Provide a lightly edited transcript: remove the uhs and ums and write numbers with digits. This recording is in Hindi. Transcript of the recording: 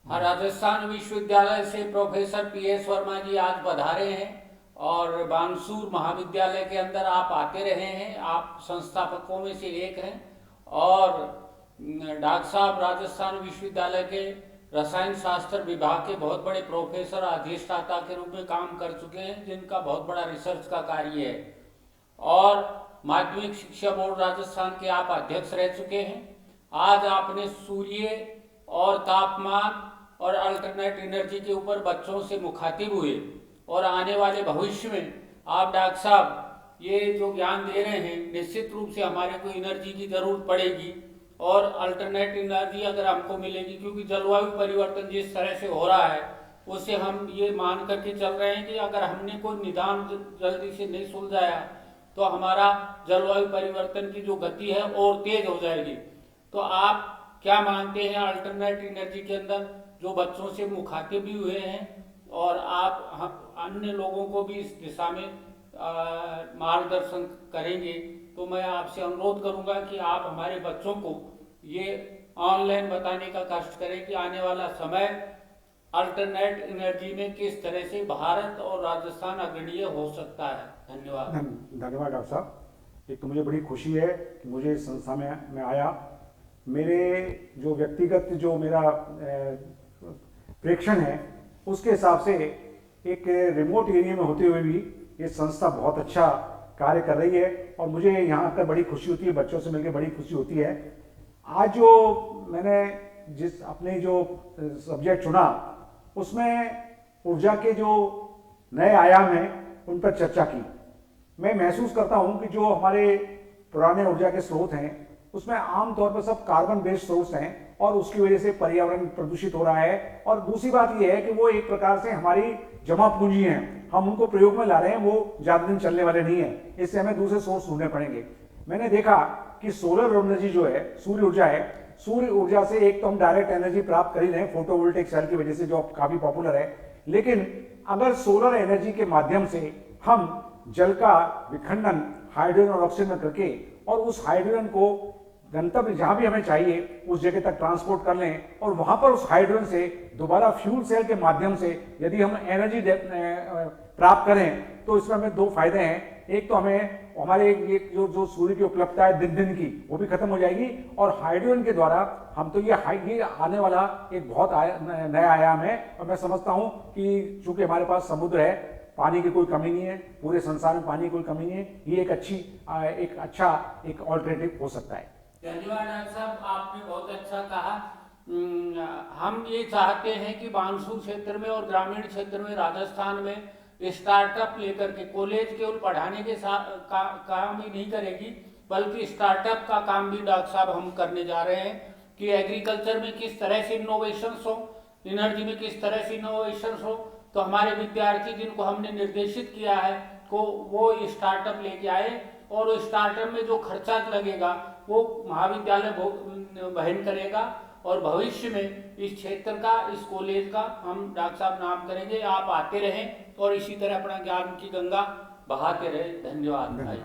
हाँ, राजस्थान विश्वविद्यालय से प्रोफेसर PS वर्मा जी आज पधारे हैं और बानसूर महाविद्यालय के अंदर आप आते रहे हैं। आप संस्थापकों में से एक हैं और डॉक्टर साहब राजस्थान विश्वविद्यालय के रसायन शास्त्र विभाग के बहुत बड़े प्रोफेसर अधिष्ठाता के रूप में काम कर चुके हैं, जिनका बहुत बड़ा रिसर्च का कार्य है। और माध्यमिक शिक्षा बोर्ड राजस्थान के आप अध्यक्ष रह चुके हैं। आज आपने सूर्य और तापमान और अल्टरनेट एनर्जी के ऊपर बच्चों से मुखातिब हुए और आने वाले भविष्य में आप डॉक्टर साहब ये जो ज्ञान दे रहे हैं, निश्चित रूप से हमारे को एनर्जी की ज़रूरत पड़ेगी और अल्टरनेट एनर्जी अगर हमको मिलेगी, क्योंकि जलवायु परिवर्तन जिस तरह से हो रहा है उससे हम ये मान करके चल रहे हैं कि अगर हमने कोई निदान जल्दी से नहीं सुलझाया तो हमारा जलवायु परिवर्तन की जो गति है और तेज हो जाएगी। तो आप क्या मानते हैं अल्टरनेट एनर्जी के अंदर जो बच्चों से मुखातिब भी हुए हैं और आप अन्य लोगों को भी इस दिशा में मार्गदर्शन करेंगे, तो मैं आपसे अनुरोध करूंगा कि आप हमारे बच्चों को ये ऑनलाइन बताने का कष्ट करें कि आने वाला समय अल्टरनेट एनर्जी में किस तरह से भारत और राजस्थान अग्रणीय हो सकता है। धन्यवाद। धन्यवाद डॉक्टर साहब। एक तो मुझे बड़ी खुशी है कि मुझे इस संस्था में आया। मेरे जो व्यक्तिगत जो मेरा प्रेक्षण है उसके हिसाब से एक रिमोट एरिया में होते हुए भी ये संस्था बहुत अच्छा कार्य कर रही है और मुझे यहाँ आकर बड़ी खुशी होती है, बच्चों से मिलकर बड़ी खुशी होती है। आज जो मैंने जिस अपने जो सब्जेक्ट चुना उसमें ऊर्जा के जो नए आयाम हैं उन पर चर्चा की। मैं महसूस करता हूँ कि जो हमारे पुराने ऊर्जा के स्रोत हैं उसमें आमतौर पर सब कार्बन बेस्ड सोर्स हैं और उसकी वजह से पर्यावरण प्रदूषित हो रहा है। और दूसरी बात यह है कि वो एक प्रकार से हमारी जमा पूंजी है, हम उनको प्रयोग में ला रहे हैं, वो ज्यादा दिन चलने वाले नहीं है, इससे हमें दूसरे सोर्स ढूंढने पड़ेंगे। मैंने देखा कि सोलर एनर्जी जो है, सूर्य ऊर्जा है, सूर्य ऊर्जा से एक तो हम डायरेक्ट एनर्जी प्राप्त कर ही रहे हैं फोटोवोल्टिक सेल की वजह से जो काफी पॉपुलर है, लेकिन अगर सोलर एनर्जी के माध्यम से हम जल का विखंडन हाइड्रोजन और ऑक्सीजन करके और उस हाइड्रोजन को गंतव्य जहां भी हमें चाहिए उस जगह तक ट्रांसपोर्ट कर लें और वहां पर उस हाइड्रोजन से दोबारा फ्यूल सेल के माध्यम से यदि हम एनर्जी प्राप्त करें तो इसमें हमें दो फायदे हैं। एक तो हमें हमारे ये जो सूर्य की उपलब्धता है दिन की वो भी खत्म हो जाएगी और हाइड्रोजन के द्वारा हम तो ये आने वाला एक बहुत नया आयाम है। और मैं समझता हूं कि चूंकि हमारे पास समुद्र है, पानी की कोई कमी नहीं है, पूरे संसार में पानी की कोई कमी नहीं है, ये एक अच्छा ऑल्टरनेटिव हो सकता है। धन्यवाद डॉक्टर साहब, आपने बहुत अच्छा कहा। हम ये चाहते हैं कि बानसूर क्षेत्र में और ग्रामीण क्षेत्र में राजस्थान में स्टार्टअप लेकर के कॉलेज केवल पढ़ाने के साथ काम ही नहीं करेगी, बल्कि स्टार्टअप का काम भी डॉक्टर साहब हम करने जा रहे हैं कि एग्रीकल्चर में किस तरह से इनोवेशंस हो, एनर्जी में किस तरह से इनोवेशंस हो। तो हमारे विद्यार्थी जिनको हमने निर्देशित किया है को वो स्टार्टअप लेके आए और स्टार्टअप में जो खर्चा लगेगा वो महाविद्यालय वहन करेगा और भविष्य में इस क्षेत्र का, इस कॉलेज का हम डॉक्टर साहब नाम करेंगे। आप आते रहें और इसी तरह अपना ज्ञान की गंगा बहाते रहें। धन्यवाद भाई।